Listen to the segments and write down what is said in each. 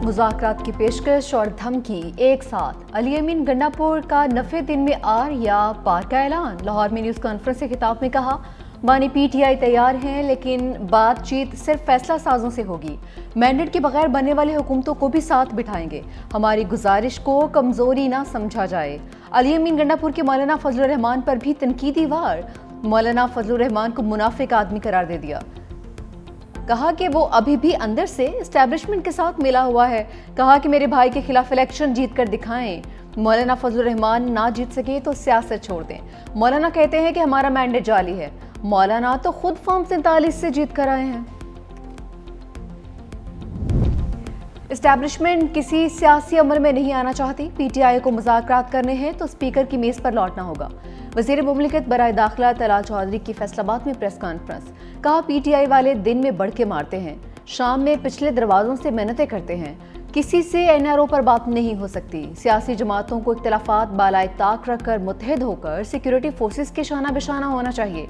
مذاکرات کی پیشکش اور دھمکی ایک ساتھ، علی امین گنڈاپور کا 90 دن میں آر یا پار کا اعلان۔ لاہور میں نیوز کانفرنس سے خطاب میں کہا، بانی پی ٹی آئی تیار ہیں لیکن بات چیت صرف فیصلہ سازوں سے ہوگی، مینڈیٹ کے بغیر بننے والی حکومتوں کو بھی ساتھ بٹھائیں گے، ہماری گزارش کو کمزوری نہ سمجھا جائے۔ علی امین گنڈاپور کے مولانا فضل الرحمان پر بھی تنقیدی وار، مولانا فضل الرحمان کو منافق آدمی قرار دے دیا، کہا کہ وہ ابھی بھی اندر سے اسٹیبلشمنٹ کے ساتھ ملا ہوا ہے، کہا کہ میرے بھائی کے خلاف الیکشن جیت کر دکھائیں، مولانا فضل الرحمان نہ جیت سکے تو سیاست چھوڑ دیں۔ مولانا کہتے ہیں کہ ہمارا مینڈیٹ جعلی ہے، مولانا تو خود فارم 47 سے جیت کر آئے ہیں۔ اسٹیبلشمنٹ کسی سیاسی عمل میں نہیں آنا چاہتی، پی ٹی آئی کو مذاکرات کرنے ہیں تو اسپیکر کی میز پر لوٹنا ہوگا۔ وزیر مملکت برائے داخلہ طلال چودھری کی فیصل آباد میں پریس کانفرنس، کہا پی ٹی آئی والے دن میں بڑھ کے مارتے ہیں، شام میں پچھلے دروازوں سے منتیں کرتے ہیں، کسی سے این آر او پر بات نہیں ہو سکتی، سیاسی جماعتوں کو اختلافات بالائے طاق رکھ کر متحد ہو کر سیکیورٹی فورسز کے شانہ بشانہ ہونا چاہیے۔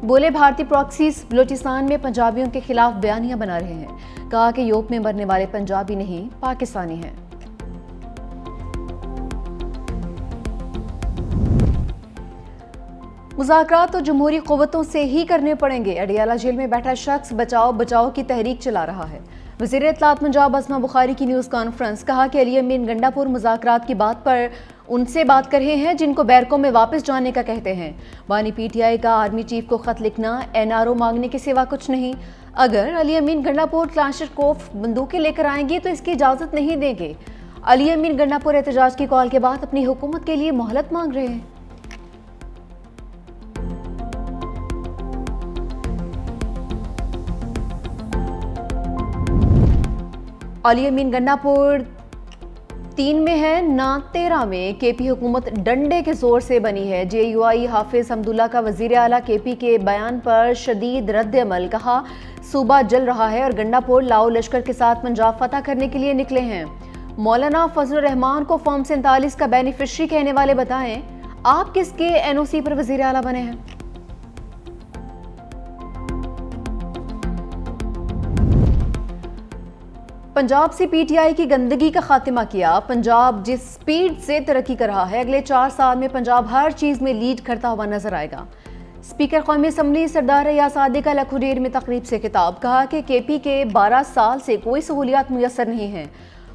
بولے بھارتی پراکسیز بلوچستان میں پنجابیوں کے خلاف بیانیاں بنا رہے ہیں، کہا کہ یوپ میں مرنے والے پنجابی نہیں پاکستانی ہیں۔ مذاکرات تو جمہوری قوتوں سے ہی کرنے پڑیں گے، اڈیالہ جیل میں بیٹھا شخص بچاؤ بچاؤ کی تحریک چلا رہا ہے۔ وزیر اطلاعات پنجاب اسما بخاری کی نیوز کانفرنس، کہا کہ علی امین گنڈاپور مذاکرات کی بات پر ان سے بات کر رہے ہیں جن کو بیرکوں میں واپس جانے کا کہتے ہیں۔ بانی پی ٹی آئی کا آرمی چیف کو خط لکھنا این آر او مانگنے کے سوا کچھ نہیں، اگر علی امین گنڈاپور کلاشنکوف بندوقیں لے کر آئیں گے تو اس کی اجازت نہیں دیں گے۔ علی امین گنڈاپور احتجاج کی کال کے بعد اپنی حکومت کے لیے مہلت مانگ رہے ہیں۔ علی امین گنڈاپور 3 میں ہے نہ 13 میں، کے پی حکومت ڈنڈے کے زور سے بنی ہے۔ جے یو آئی حافظ حمداللہ کا وزیر اعلیٰ کے پی کے بیان پر شدید رد عمل، کہا صوبہ جل رہا ہے اور گنڈاپور لاؤ لشکر کے ساتھ پنجاب فتح کرنے کے لیے نکلے ہیں۔ مولانا فضل الرحمان کو فارم 47 کا بینیفیشری کہنے والے بتائیں، آپ کس کے این او سی پر وزیر اعلیٰ بنے ہیں؟ پنجاب سے پی ٹی آئی کی گندگی کا خاتمہ کیا، پنجاب جس سپیڈ سے ترقی کر رہا ہے، اگلے 4 سال میں پنجاب ہر چیز میں لیڈ کرتا ہوا نظر آئے گا۔ اسپیکر قومی اسمبلی سردار ریاض صادق کا لکھنؤ میں تقریب سے خطاب، کہا کہ کے پی کے 12 سال سے کوئی سہولیات میسر نہیں ہیں،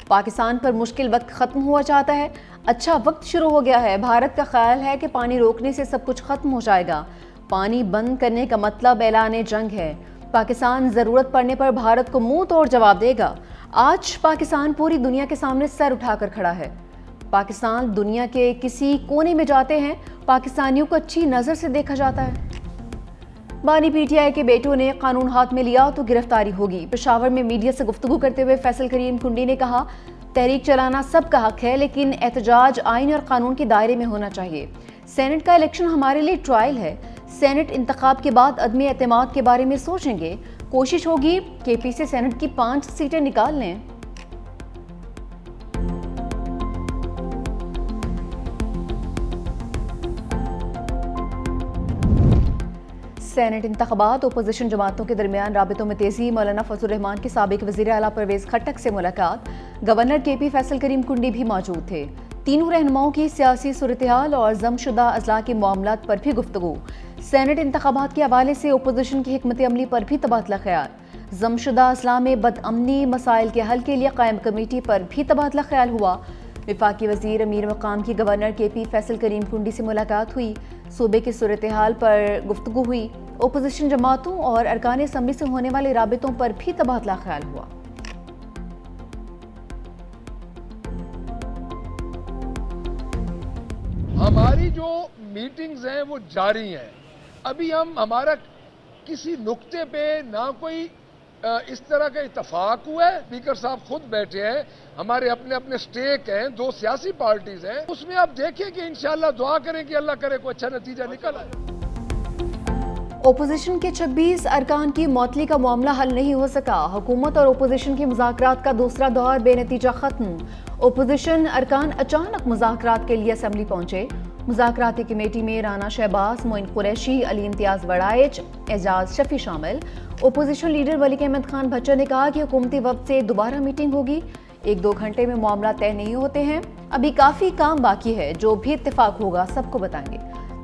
پاکستان پر مشکل وقت ختم ہوا چاہتا ہے، اچھا وقت شروع ہو گیا ہے، بھارت کا خیال ہے کہ پانی روکنے سے سب کچھ ختم ہو جائے گا، پانی بند کرنے کا مطلب اعلان جنگ ہے، پاکستان ضرورت پڑنے پر بھارت کو منہ توڑ جواب دے گا۔ آج پاکستان پوری دنیا کے سامنے سر اٹھا کر کھڑا ہے، پاکستان دنیا کے کسی کونے میں جاتے ہیں پاکستانیوں کو اچھی نظر سے دیکھا جاتا ہے۔ بانی پی ٹی آئی کے بیٹوں نے قانون ہاتھ میں لیا تو گرفتاری ہوگی، پشاور میں میڈیا سے گفتگو کرتے ہوئے فیصل کریم کنڈی نے کہا، تحریک چلانا سب کا حق ہے لیکن احتجاج آئین اور قانون کے دائرے میں ہونا چاہیے۔ سینٹ کا الیکشن ہمارے لیے ٹرائل ہے، سینٹ انتخاب کے بعد عدم اعتماد کے بارے میں سوچیں گے، کوشش ہوگی کے پی سے سینٹ کی 5 سیٹیں نکال لیں۔ سینٹ انتخابات، اپوزیشن جماعتوں کے درمیان رابطوں میں تیزی، مولانا فضل الرحمان کے سابق وزیر اعلیٰ پرویز خٹک سے ملاقات، گورنر کے پی فیصل کریم کنڈی بھی موجود تھے، تینوں رہنماؤں کی سیاسی صورتحال اور ضم شدہ اضلاع کے معاملات پر بھی گفتگو، سینٹ انتخابات کے حوالے سے اپوزیشن کی حکمت عملی پر بھی تبادلہ خیال، ضم شدہ اضلاع میں بدامنی مسائل کے حل کے لیے قائم کمیٹی پر بھی تبادلہ خیال ہوا، وفاقی وزیر امیر مقام کی گورنر کے پی فیصل کریم کنڈی سے ملاقات ہوئی، صوبے کی صورتحال پر گفتگو ہوئی، اپوزیشن جماعتوں اور ارکان اسمبلی سے ہونے والے رابطوں پر بھی تبادلہ خیال ہوا۔ ہماری جو میٹنگز ہیں وہ جاری ہیں، ابھی ہمارا کسی نقطے پہ نہ کوئی اس طرح کا اتفاق ہوا ہے، اسپیکر صاحب خود بیٹھے ہیں، ہمارے اپنے اپنے سٹیک ہیں، 2 سیاسی پارٹیز ہیں، اس میں آپ دیکھیں کہ انشاءاللہ دعا کریں کہ اللہ کرے کوئی اچھا نتیجہ نکل آئے۔ اپوزیشن کے 26 ارکان کی معطلی کا معاملہ حل نہیں ہو سکا، حکومت اور اپوزیشن کی مذاکرات کا دوسرا دور بے نتیجہ ختم، اپوزیشن ارکان اچانک مذاکرات کے لیے اسمبلی پہنچے، مذاکراتی کمیٹی میں رانا شہباز، معین قریشی، علی امتیاز وڑائچ، اعجاز شفیع شامل۔ اپوزیشن لیڈر ولی احمد خان بھچر نے کہا کہ حکومتی وفد سے دوبارہ میٹنگ ہوگی، ایک دو گھنٹے میں معاملات طے نہیں ہوتے ہیں، ابھی کافی کام باقی ہے، جو بھی اتفاق ہوگا سب کو بتائیں گے۔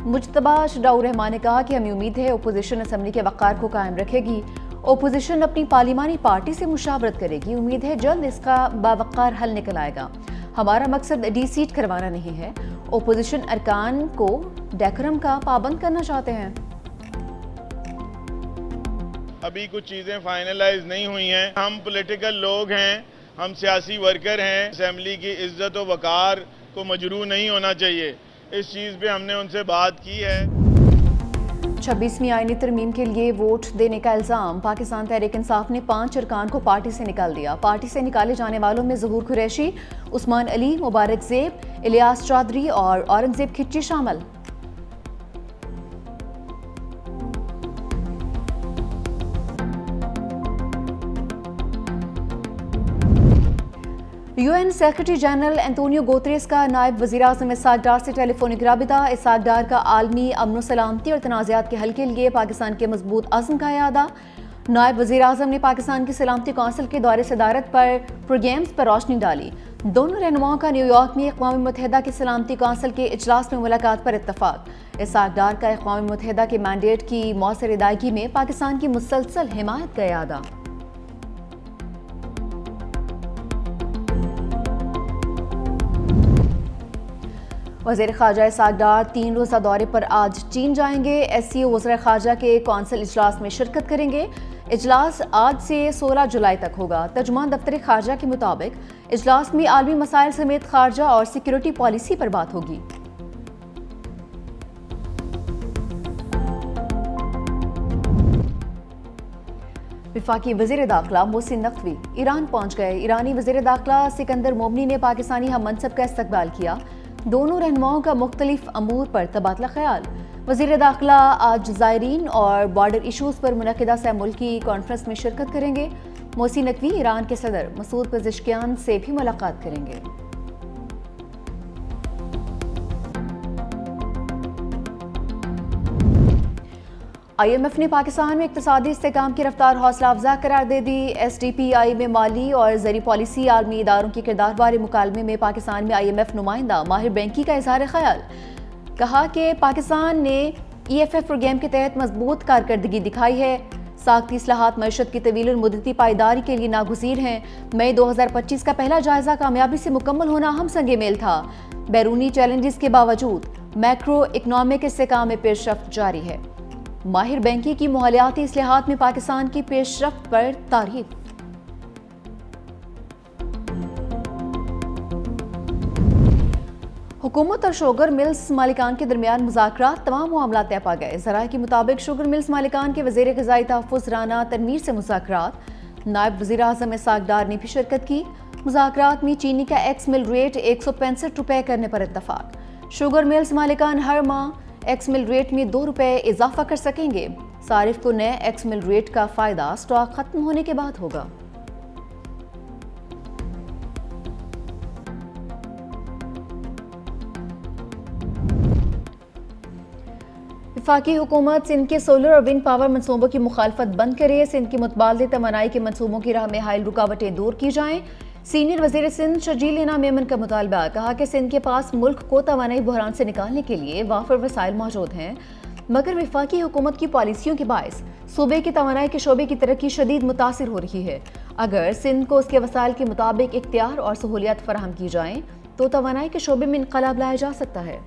مجتبیٰ شجاع الرحمان نے کہا کہ ہمیں امید ہے اپوزیشن اسمبلی کے وقار کو قائم رکھے گی، اپوزیشن اپنی پارلیمانی پارٹی سے مشاورت کرے گی، امید ہے جلد اس کا باوقار حل نکل آئے گا۔ ہمارا مقصد ڈی سیٹ کروانا نہیں ہے، اپوزیشن ارکان کو ڈیکورم کا پابند کرنا چاہتے ہیں۔ ابھی کچھ چیزیں فائنلائز نہیں ہوئی ہیں، ہم پولیٹیکل لوگ ہیں، ہم سیاسی ورکر ہیں، اسمبلی کی عزت و وقار کو مجروح نہیں ہونا چاہیے، اس چیز پہ ہم نے ان سے بات کی ہے۔ 26ویں آئینی ترمیم کے لیے ووٹ دینے کا الزام، پاکستان تحریک انصاف نے 5 ارکان کو پارٹی سے نکال دیا۔ پارٹی سے نکالے جانے والوں میں ظہور قریشی، عثمان علی، مبارک زیب، الیاس چودھری اور اورنگزیب کھچی شامل۔ UN secretary general Antonio Guterres کا نائب وزیر اعظم اسحاق ڈار سے ٹیلی فونک رابطہ، اسحاق ڈار کا عالمی امن و سلامتی اور تنازعات کے حل کے لیے پاکستان کے مضبوط عزم کا اعادہ۔ نائب وزیر اعظم نے پاکستان کی سلامتی کونسل کے دورِ صدارت پر پروگرامز پر روشنی ڈالی۔ دونوں رہنماؤں کا نیو یارک میں اقوام متحدہ کی سلامتی کونسل کے اجلاس میں ملاقات پر اتفاق۔ اسحاق ڈار کا اقوام متحدہ کے مینڈیٹ کی مؤثر ادائیگی میں پاکستان کی مسلسل حمایت کا اعادہ۔ وزیر خارجہ اسحاق ڈار 3 روزہ دورے پر آج چین جائیں گے، ایس سی او وزراء خارجہ کے کونسل اجلاس میں شرکت کریں گے۔ اجلاس آج سے 16 جولائی تک ہوگا۔ ترجمان دفتر خارجہ کے مطابق اجلاس میں عالمی مسائل سمیت خارجہ اور سیکیورٹی پالیسی پر بات ہوگی۔ وفاقی وزیر داخلہ محسن نقوی ایران پہنچ گئے۔ ایرانی وزیر داخلہ سکندر مومنی نے پاکستانی ہم منصب کا استقبال کیا۔ دونوں رہنماؤں کا مختلف امور پر تبادلہ خیال۔ وزیر داخلہ آج زائرین اور بارڈر ایشوز پر منعقدہ سہ ملکی کانفرنس میں شرکت کریں گے۔ محسن نقوی ایران کے صدر مسعود پزشکیان سے بھی ملاقات کریں گے۔ آئی ایم ایف نے پاکستان میں اقتصادی استحکام کی رفتار حوصلہ افزا قرار دے دی۔ ایس ڈی پی آئی میں مالی اور زرعی پالیسی عالمی اداروں کے کردار بارے مکالمے میں پاکستان میں آئی ایم ایف نمائندہ ماہر بینکی کا اظہار خیال۔ کہا کہ پاکستان نے ای ایف ایف پروگرام کے تحت مضبوط کارکردگی دکھائی ہے۔ ساختی اصلاحات معیشت کی طویل المدتی پائیداری کے لیے ناگزیر ہیں۔ مئی 2025 کا پہلا جائزہ کامیابی سے مکمل ہونا ہم سنگ میل تھا۔ بیرونی چیلنجز کے باوجود میکرو اکنامک استحکام میں پیش رفت جاری ہے۔ ماہر بینکی کی ماحولیاتی اصلاحات میں پاکستان کی پیش رفت پر تعریف۔ حکومت اور شوگر ملز مالکان کے درمیان مذاکرات، تمام معاملات طے پا گئے۔ ذرائع کے مطابق شوگر ملز مالکان کے وزیر غذائی تحفظ رانا تنویر سے مذاکرات، نائب وزیر اعظم اسحاق ڈار نے بھی شرکت کی۔ مذاکرات میں چینی کا ایکس مل ریٹ 165 روپے کرنے پر اتفاق۔ شوگر ملز مالکان ہر ماہ ایکس مل ریٹ میں 2 روپے اضافہ کر سکیں گے۔ صارف کو نئے ایکس مل ریٹ کا فائدہ سٹاک ختم ہونے کے بعد ہوگا۔ وفاقی حکومت سندھ کے سولر اور ونڈ پاور منصوبوں کی مخالفت بند کرے۔ سندھ کی متبادل توانائی کے منصوبوں کی راہ میں حائل رکاوٹیں دور کی جائیں۔ سینئر وزیر سندھ شرجیل حنا میمن کا مطالبہ، کہا کہ سندھ کے پاس ملک کو توانائی بحران سے نکالنے کے لیے وافر وسائل موجود ہیں، مگر وفاقی حکومت کی پالیسیوں کے باعث صوبے کی توانائی کے شعبے کی ترقی شدید متاثر ہو رہی ہے۔ اگر سندھ کو اس کے وسائل کے مطابق اختیار اور سہولیات فراہم کی جائیں تو توانائی کے شعبے میں انقلاب لایا جا سکتا ہے۔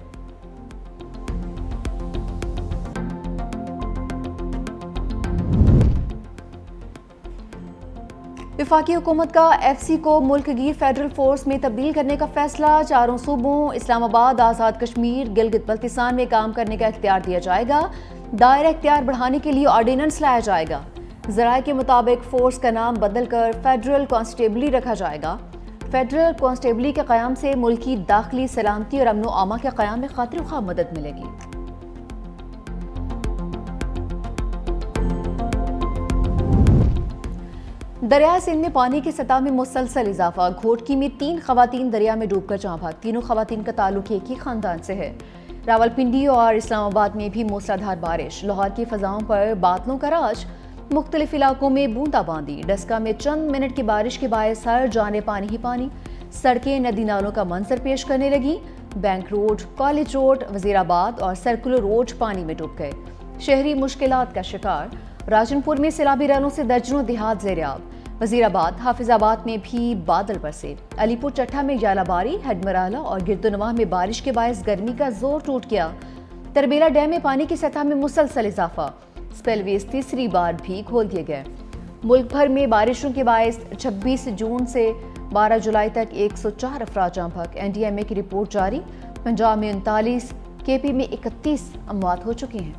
وفاقی حکومت کا ایف سی کو ملک گیر فیڈرل فورس میں تبدیل کرنے کا فیصلہ، 4 صوبوں اسلام آباد، آزاد کشمیر، گلگت بلتستان میں کام کرنے کا اختیار دیا جائے گا۔ دائرہ اختیار بڑھانے کے لیے آرڈیننس لایا جائے گا۔ ذرائع کے مطابق فورس کا نام بدل کر فیڈرل کانسٹیبلی رکھا جائے گا۔ فیڈرل کانسٹیبلی کے قیام سے ملکی داخلی سلامتی اور امن و امان کے قیام میں خاطر خواہ مدد ملے گی۔ دریائے سندھ میں پانی کی سطح میں مسلسل اضافہ، گھوٹکی میں 3 خواتین دریا میں ڈوب کر جاں بحق، تینوں خواتین کا تعلق ایک ہی خاندان سے ہے۔ راولپنڈی اور اسلام آباد میں بھی موسلادھار بارش، لاہور کی فضاؤں پر بادلوں کا راج، مختلف علاقوں میں بوندا باندی، ڈسکا میں چند منٹ کی بارش کے باعث ہر جانے پانی ہی پانی، سڑکیں ندی نالوں کا منظر پیش کرنے لگیں، بینک روڈ، کالج روڈ، وزیر آباد اور سرکولر روڈ پانی میں ڈوب گئے، شہری مشکلات کا شکار، راجن پور میں سیلابی رنوں سے درجنوں دیہات زیر آب، وزیر آباد، حافظ آباد میں بھی بادل برسے، علی پور چٹھا میں ژالہ باری، ہڈ مرالہ اور گردونواں میں بارش کے باعث گرمی کا زور ٹوٹ گیا، تربیلا ڈیم میں پانی کی سطح میں مسلسل اضافہ، سپیل ویز تیسری بار بھی کھول دیے گئے۔ ملک بھر میں بارشوں کے باعث 26 جون سے 12 جولائی تک 104 افراد جاں بحق، این ڈی ایم اے کی رپورٹ جاری، پنجاب میں 39، کے پی میں 31 اموات ہو چکی ہیں۔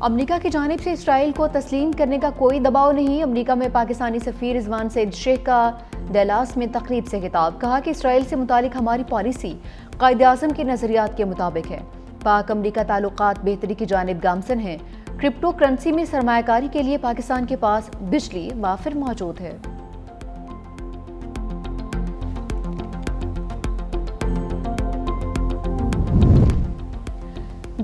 امریکہ کی جانب سے اسرائیل کو تسلیم کرنے کا کوئی دباؤ نہیں، امریکہ میں پاکستانی سفیر رضوان سعید شیخ کا ڈیلاس میں تقریب سے خطاب، کہا کہ اسرائیل سے متعلق ہماری پالیسی قائد اعظم کے نظریات کے مطابق ہے، پاک امریکہ تعلقات بہتری کی جانب گامزن ہیں، کرپٹو کرنسی میں سرمایہ کاری کے لیے پاکستان کے پاس بجلی وافر موجود ہے۔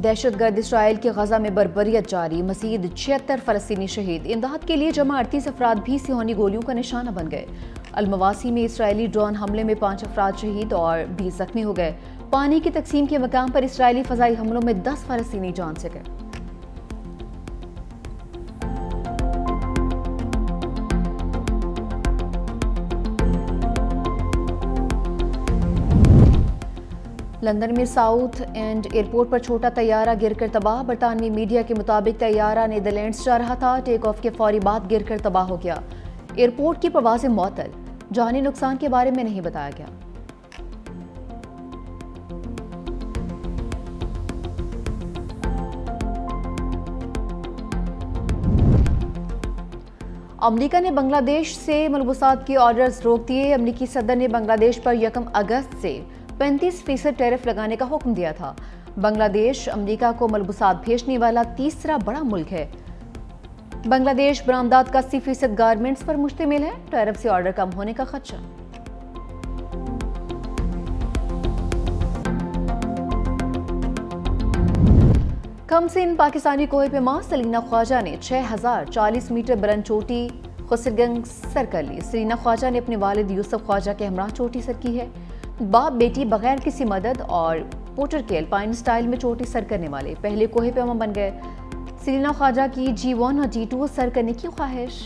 دہشت گرد اسرائیل کے غزہ میں بربریت جاری، مزید 76 فلسطینی شہید، امداد کے لیے جمع 38 افراد بھی صہیونی گولیوں کا نشانہ بن گئے، المواسی میں اسرائیلی ڈرون حملے میں 5 افراد شہید اور 20 زخمی ہو گئے، پانی کی تقسیم کے مقام پر اسرائیلی فضائی حملوں میں 10 فلسطینی جان سے گئے۔ لندن میں ساؤتھ اینڈ ایئرپورٹ پر چھوٹا طیارہ گر کر تباہ، برطانوی میڈیا کے مطابق طیارہ نیدرلینڈز جا رہا تھا، ٹیک آف کے فوری بعد گر کر تباہ ہو گیا، ایئرپورٹ کی پروازیں معطل، جانی نقصان کے بارے میں نہیں بتایا گیا۔ امریکہ نے بنگلہ دیش سے ملبوسات کے آرڈرز روک دیے، امریکی صدر نے بنگلہ دیش پر 1 اگست سے 35% ٹیرف لگانے کا حکم دیا تھا۔ بنگلہ دیش امریکہ کو ملبوسات بھیجنے والا تیسرا بڑا ملک ہے۔ بنگلہ دیش برآمدات کا 80% گارمنٹس پر مشتمل ہے، ٹیرف سے آرڈر کم ہونے کا خدشہ۔ کم سن پاکستانی کوہ پیما سلینا خواجہ نے 6040 میٹر بلند چوٹی خسرگنگ سر کر لی۔ سلینا خواجہ نے اپنے والد یوسف خواجہ کے ہمراہ چوٹی سر کی ہے، باپ بیٹی بغیر کسی مدد اور پوٹر کے الپائن سٹائل میں چوٹی سر کرنے والے پہلے کوہ پیما بن گئے۔ سلینا خواجہ کی G1 اور G2 سر کرنے کی خواہش۔